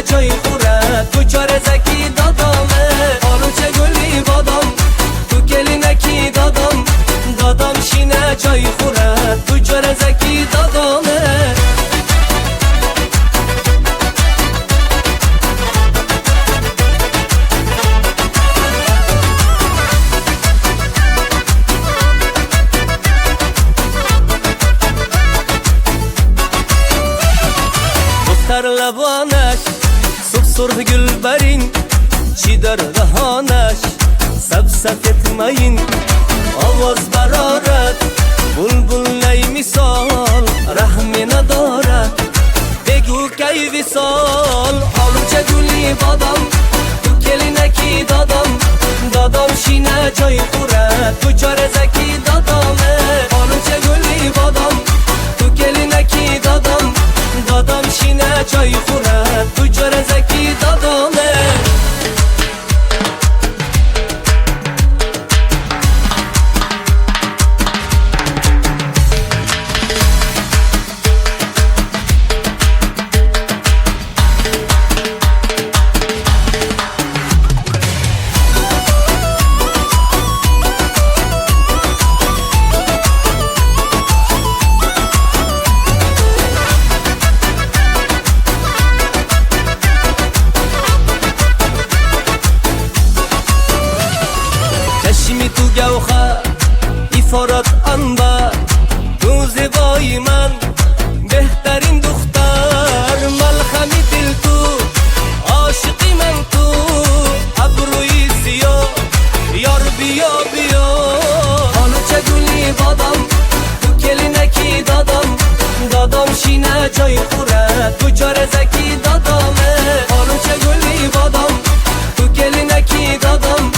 شینه جای خوره تو چار زکی دادامه آلوچه گلی بادام تو کلی نکی دادام دادام شینه جای خوره تو چار زکی دادامه دختر لبانش صبح سرخ گل برین چی در دهانش سب سفید مین آواز برارد بلبل نی مثال رحمی ندارد بگو کی وصال آلوچه گلی بادام تو کلی نکی دادام دادام شینه جای خوره تو چار زکی دادامه آلوچه گلی بادام تو کلی نکی دادام دادام شینه جای خوره تو چار زکی دادامه چشمی تو گوخه ایفارات انبر تو زیبایی من بهترین دختر ملخمی دل تو عاشقی من تو ابروی سیاه یار بیا بیا آلوچه گلی بادام تو کلی نکی دادام دادام شینه جای خوره تو چار زکی دادامه آلوچه گلی بادام تو کلی نکی دادام